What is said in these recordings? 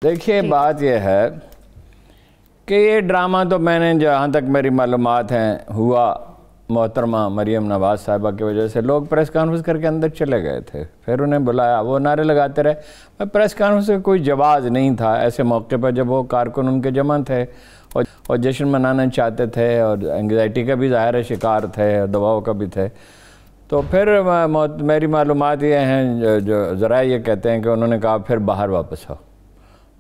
دیکھیے بات یہ ہے کہ یہ ڈرامہ تو میں نے جہاں تک میری معلومات ہیں ہوا محترمہ مریم نواز صاحبہ کی وجہ سے. لوگ پریس کانفرنس کر کے اندر چلے گئے تھے, پھر انہیں بلایا, وہ نعرے لگاتے رہے. پریس کانفرنس کا کوئی جواز نہیں تھا ایسے موقع پر جب وہ کارکن ان کے جمع تھے اور جشن منانا چاہتے تھے اور انگزائٹی کا بھی ظاہر شکار تھے اور دباؤ کا بھی تھے. تو پھر میری معلومات یہ ہیں, جو ذرائع یہ کہتے ہیں کہ انہوں نے کہا پھر باہر واپس آؤ,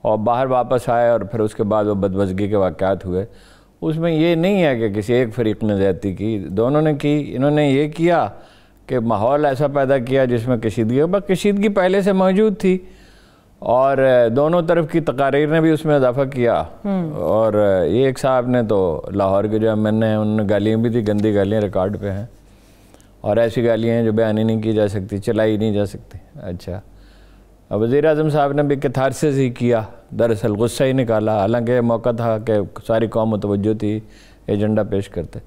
اور باہر واپس آئے اور پھر اس کے بعد وہ بدمزگی کے واقعات ہوئے. اس میں یہ نہیں ہے کہ کسی ایک فریق نے زیادتی کی, دونوں نے کی. انہوں نے یہ کیا کہ ماحول ایسا پیدا کیا جس میں کشیدگی پہلے سے موجود تھی, اور دونوں طرف کی تقاریر نے بھی اس میں اضافہ کیا. اور یہ ایک صاحب نے تو لاہور کے جو ایم این اے ہیں انہوں نے گالیاں بھی دی, گندی گالیاں ریکارڈ پہ ہیں, اور ایسی گالیاں ہیں جو بیان ہی نہیں کی جا سکتی, چلائی نہیں جا سکتی. اچھا, وزیر اعظم صاحب نے بھی کتھارسس ہی کیا, دراصل غصہ ہی نکالا, حالانکہ موقع تھا کہ ساری قوم متوجہ تھی ایجنڈا پیش کرتے.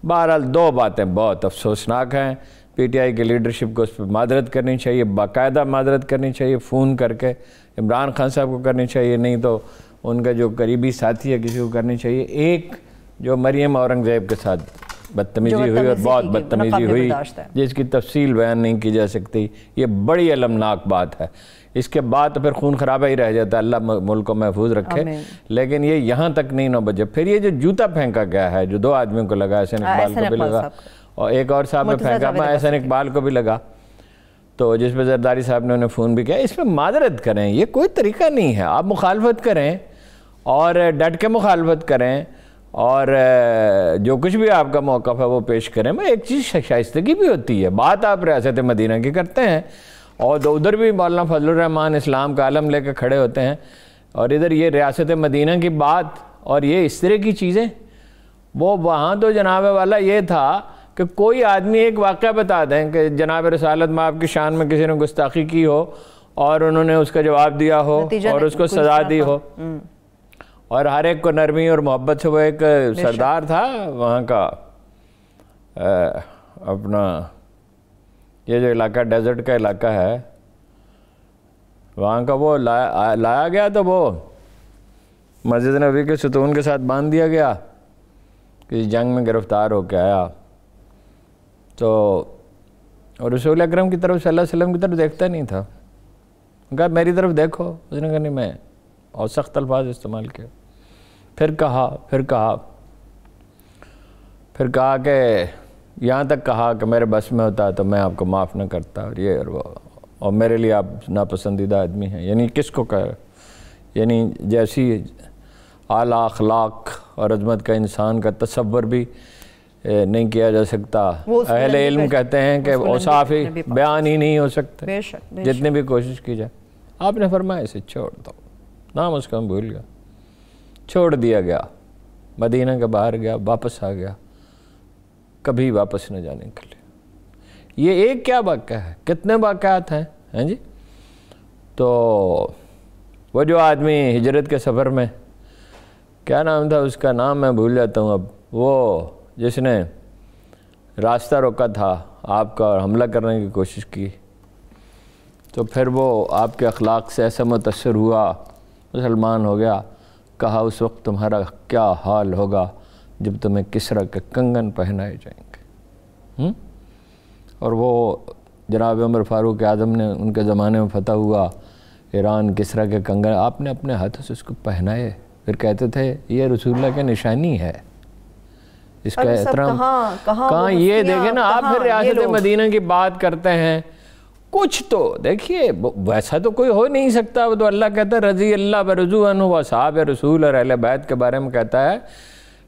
بہرحال دو باتیں بہت افسوسناک ہیں. پی ٹی آئی کی لیڈرشپ کو اس پہ معذرت کرنی چاہیے, باقاعدہ معذرت کرنی چاہیے, فون کر کے عمران خان صاحب کو کرنی چاہیے, نہیں تو ان کا جو قریبی ساتھی ہے کسی کو کرنی چاہیے. ایک جو مریم اورنگزیب کے ساتھ بدتمیزی ہوئی اور بہت بدتمیزی ہوئی جس کی تفصیل بیان نہیں کی جا سکتی, یہ بڑی المناک بات ہے. اس کے بعد تو پھر خون خرابہ ہی رہ جاتا ہے, اللہ ملک کو محفوظ رکھے. لیکن یہ یہاں تک نہیں نو بجے. پھر یہ جو جوتا پھینکا گیا ہے جو دو آدمیوں کو لگا, احسن اقبال کو بھی لگا اور ایک اور صاحب نے پھینکا, احسن اقبال کو بھی لگا, تو جس پہ زرداری صاحب نے انہیں فون بھی کیا. اس پہ معذرت کریں, یہ کوئی طریقہ نہیں ہے. آپ مخالفت کریں اور ڈٹ کے مخالفت کریں اور جو کچھ بھی آپ کا موقف ہے وہ پیش کریں. میں ایک چیز شائستگی بھی ہوتی ہے. بات آپ ریاست مدینہ کی کرتے ہیں اور ادھر بھی مولانا فضل الرحمان اسلام کا علم لے کے کھڑے ہوتے ہیں, اور ادھر یہ ریاست مدینہ کی بات اور یہ اس طرح کی چیزیں. وہ وہاں تو جناب والا یہ تھا کہ کوئی آدمی ایک واقعہ بتا دیں کہ جناب رسالت میں آپ کی شان میں کسی نے گستاخی کی ہو اور انہوں نے اس کا جواب دیا ہو اور اس کو سزا دی ہو, اور ہر ایک کو نرمی اور محبت سے. وہ ایک سردار تھا وہاں کا, اپنا یہ جو علاقہ ڈیزرٹ کا علاقہ ہے وہاں کا, وہ لایا گیا تو وہ مسجد نبوی کے ستون کے ساتھ باندھ دیا گیا, کسی جنگ میں گرفتار ہو کے آیا. تو اور رسول اکرم کی طرف صلی اللہ علیہ وسلم کی طرف دیکھتا نہیں تھا. کہا میری طرف دیکھو, اس نے کہا نہیں میں, اور سخت الفاظ استعمال کیا. پھر کہا کہ یہاں تک کہا کہ میرے بس میں ہوتا تو میں آپ کو معاف نہ کرتا, اور یہ اور وہ, اور میرے لیے آپ ناپسندیدہ آدمی ہیں. یعنی کس کو کہے, یعنی جیسی اعلیٰ اخلاق اور عظمت کا انسان کا تصور بھی نہیں کیا جا سکتا. اہل علم کہتے ہیں کہ اوصاف ہی بیان ہی نہیں ہو سکتے جتنی بھی کوشش کی جائے. آپ نے فرمایا اسے چھوڑ دو, نام اس کا ہم بھول گیا, چھوڑ دیا گیا, مدینہ کے باہر گیا, واپس آ گیا, کبھی واپس نہ جانے کے لیے. یہ ایک کیا واقعہ ہے, کتنے واقعات ہیں جی. تو وہ جو آدمی ہجرت کے سفر میں, کیا نام تھا اس کا, نام میں بھول جاتا ہوں اب, وہ جس نے راستہ روکا تھا آپ کا اور حملہ کرنے کی کوشش کی, تو پھر وہ آپ کے اخلاق سے ایسا متاثر ہوا, مسلمان ہو گیا. کہا اس وقت تمہارا کیا حال ہوگا جب تمہیں کسریٰ کے کنگن پہنائے جائیں گے. اور وہ جناب عمر فاروق اعظم نے ان کے زمانے میں فتح ہوا ایران, کسریٰ کے کنگن آپ نے اپنے ہاتھوں سے اس کو پہنائے. پھر کہتے تھے یہ رسول اللہ کی نشانی ہے, اس کا احترام. کہاں یہ دیکھیں نا آپ, پھر ریاست مدینہ کی بات کرتے ہیں. کچھ تو دیکھیے, ویسا تو کوئی ہو نہیں سکتا. وہ تو اللہ کہتا ہے رضی اللہ برضو عنہ و اصحاب رسول, اور اہل بیت کے بارے میں کہتا ہے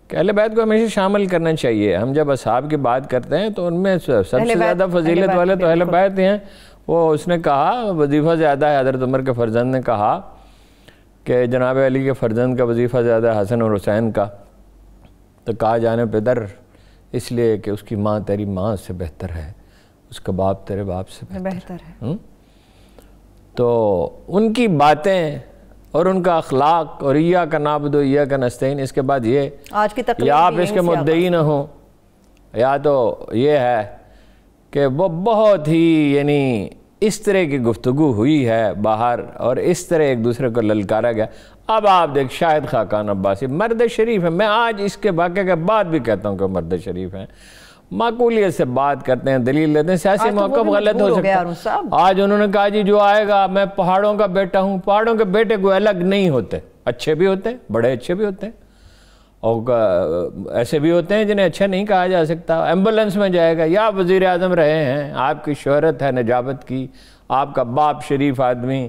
کہ اہل بیت کو ہمیشہ شامل کرنا چاہیے. ہم جب اصحاب کی بات کرتے ہیں تو ان میں سب سے زیادہ فضیلت والے تو اہل بیت ہیں. وہ اس نے کہا وظیفہ زیادہ ہے, حضرت عمر کے فرزند نے کہا کہ جناب علی کے فرزند کا وظیفہ زیادہ ہے حسن اور حسین کا. تو کہا جانے پدر, اس لیے کہ اس کی ماں تیری ماں سے بہتر ہے, اس کا باپ تیرے باپ سے بہتر ہے. تو ان کی باتیں اور ان کا اخلاق, اور ایاک نعبد و ایاک نستعین. اس کے بعد یہ یا آپ اس کے مدعی نہ ہوں, یا تو یہ ہے کہ وہ بہت ہی یعنی اس طرح کی گفتگو ہوئی ہے باہر اور اس طرح ایک دوسرے کو للکارا گیا. اب آپ دیکھ شاہد خاقان عباسی مرد شریف ہیں, میں آج اس کے واقعے کے بعد بھی کہتا ہوں کہ مرد شریف ہیں, معقولیت سے بات کرتے ہیں, دلیل دیتے ہیں, سیاسی موقف غلط ہو سکتا ہے. آج انہوں نے کہا جی جو آئے گا میں پہاڑوں کا بیٹا ہوں. پہاڑوں کے بیٹے کوئی الگ نہیں ہوتے, اچھے بھی ہوتے ہیں, بڑے اچھے بھی ہوتے ہیں, اور ایسے بھی ہوتے ہیں جنہیں اچھا نہیں کہا جا سکتا. ایمبولنس میں جائے گا, یا وزیر اعظم رہے ہیں, آپ کی شہرت ہے نجابت کی, آپ کا باپ شریف آدمی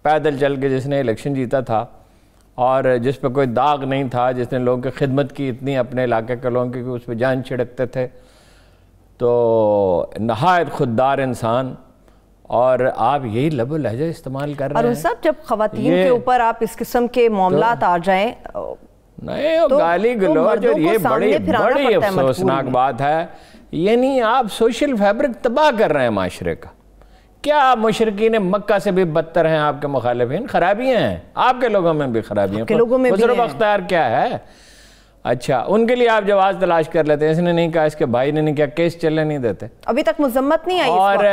پیدل چل کے جس نے الیکشن جیتا تھا اور جس پہ کوئی داغ نہیں تھا, جس نے لوگوں کی خدمت کی اتنی اپنے علاقے کے لوگوں کی کہ اس پہ جان چھڑکتے تھے, تو نہایت خوددار انسان, اور آپ یہی لب و لہجہ استعمال کر رہے ہیں. اور صاحب جب خواتین کے اوپر آپ اس قسم کے معاملات آ جائیں, نہیں وہ گالی گلوچ, اور یہ بڑی افسوسناک بات ہے. یعنی آپ سوشل فیبرک تباہ کر رہے ہیں معاشرے کا. کیا مشرکین مکہ سے بھی بدتر ہیں آپ کے مخالفین؟ خرابیاں ہیں, آپ کے لوگوں میں بھی خرابیاں ہیں. خسرو بختیار کیا ہے؟ اچھا, ان کے لیے آپ جواز تلاش کر لیتے ہیں, اس نے نہیں کہا, اس کے بھائی نے نہیں کیا, کیس چلنے نہیں دیتے, ابھی تک مذمت نہیں آئی, اور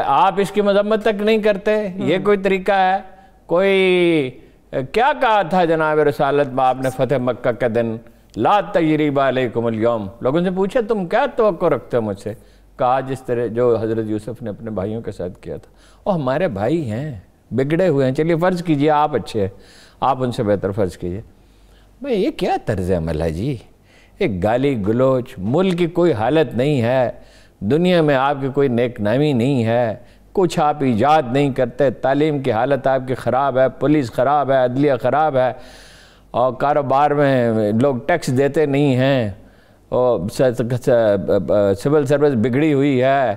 آپ اس کی مذمت تک نہیں کرتے. یہ کوئی طریقہ ہے؟ کوئی کیا کہا تھا جناب رسالت میں آپ نے فتح مکہ کے دن, لا تجریب علیکم اليوم؟ لوگوں سے پوچھا تم کیا توقع رکھتے ہو مجھ سے؟ کہا جس طرح جو حضرت یوسف نے اپنے بھائیوں کے ساتھ کیا تھا. اور ہمارے بھائی ہیں, بگڑے ہوئے ہیں, چلیے فرض کیجئے آپ اچھے ہیں, آپ ان سے بہتر فرض کیجئے. بھئی یہ کیا طرز عمل ہے جی؟ ایک گالی گلوچ, ملک کی کوئی حالت نہیں ہے, دنیا میں آپ کی کوئی نیک نامی نہیں ہے, کچھ آپ ایجاد نہیں کرتے, تعلیم کی حالت آپ کی خراب ہے, پولیس خراب ہے, عدلیہ خراب ہے, اور کاروبار میں لوگ ٹیکس دیتے نہیں ہیں, اور سول سروس بگڑی ہوئی ہے,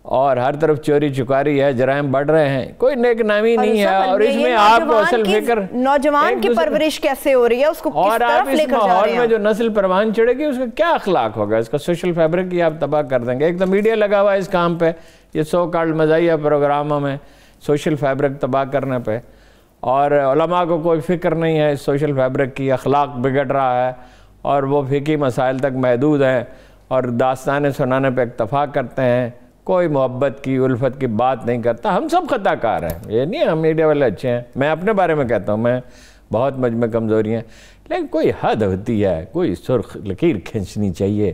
اور ہر طرف چوری چکاری ہے, جرائم بڑھ رہے ہیں, کوئی نیک نامی نہیں ہے. اور اس میں آپ کو اصل فکر نوجوان کی پرورش کیسے ہو رہی ہے, اس کو کس طرف لے کر جا رہے ہیں, اور آپ اس ماحول میں جو نسل پروان چڑھے گی اس کا کیا اخلاق ہوگا, اس کا سوشل فیبرک کی آپ تباہ کر دیں گے. ایک تو میڈیا لگا ہوا ہے اس کام پہ, یہ سو کالڈ مزاحیہ پروگراموں میں سوشل فیبرک تباہ کرنے پہ, اور علماء کو کوئی فکر نہیں ہے اس سوشل فیبرک کی, اخلاق بگڑ رہا ہے, اور وہ فقہی مسائل تک محدود ہیں, اور داستانیں سنانے پہ اکتفا کرتے ہیں, کوئی محبت کی الفت کی بات نہیں کرتا. ہم سب خطا کار ہیں, یہ نہیں ہم میڈیا والے اچھے ہیں, میں اپنے بارے میں کہتا ہوں میں بہت مجھ میں کمزوری ہیں, لیکن کوئی حد ہوتی ہے, کوئی سرخ لکیر کھینچنی چاہیے.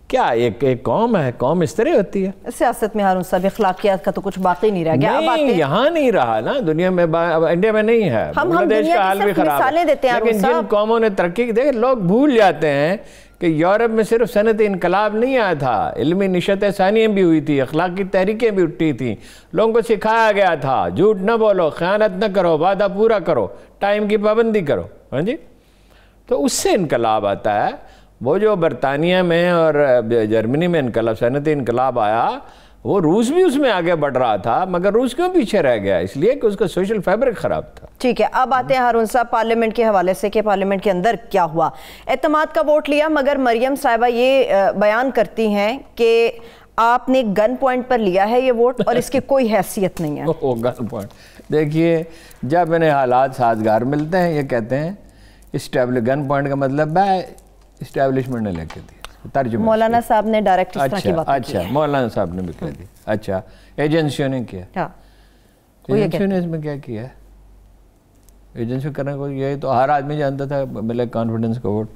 کیا ایک قوم ہے, قوم اس طرح ہوتی ہے. سیاست میں ہارون صاحب اخلاقیات کا تو کچھ باقی نہیں رہ گیا. نہیں, یہاں نہیں رہا نا, دنیا میں, انڈیا میں نہیں ہے, بنگلہ دیش کا حال بھی خراب ہے. لیکن جن قوموں نے ترقی کی, دیکھیں لوگ بھول جاتے ہیں کہ یورپ میں صرف صنعت انقلاب نہیں آیا تھا, علمی نشت ثانیہ بھی ہوئی تھی, اخلاقی تحریکیں بھی اٹھی تھیں, لوگوں کو سکھایا گیا تھا جھوٹ نہ بولو, خیانت نہ کرو, وعدہ پورا کرو, ٹائم کی پابندی کرو. ہاں جی, تو اس سے انقلاب آتا ہے. وہ جو برطانیہ میں اور جرمنی میں انقلاب, صنعتی انقلاب آیا, وہ روس بھی اس میں آگے بڑھ رہا تھا, مگر روس کیوں پیچھے رہ گیا؟ اس لیے کہ اس کا سوشل فیبرک خراب تھا. ٹھیک ہے, اب آتے ہیں ہارون صاحب پارلیمنٹ کے حوالے سے کہ پارلیمنٹ کے اندر کیا ہوا. اعتماد کا ووٹ لیا, مگر مریم صاحبہ یہ بیان کرتی ہیں کہ آپ نے گن پوائنٹ پر لیا ہے یہ ووٹ, اور اس کی کوئی حیثیت نہیں ہے. گن پوائنٹ دیکھیے, جب انہیں حالات سازگار ملتے ہیں یہ کہتے ہیں گن پوائنٹ کا مطلب ہے اسٹیبلشمنٹ نے لے کے دیا, ترجمہ. مولانا صاحب نے ڈائریکٹ اس طرح کی بات کی ہے. اچھا, مولانا صاحب نے بھی کہہ دی. اچھا, ایجنسیوں نے کیا, ایجنسیوں نے اس میں کیا کیا؟ ایجنسی کرنے کو یہ تو ہر آدمی جانتا تھا ملے کانفیڈنس کا ووٹ.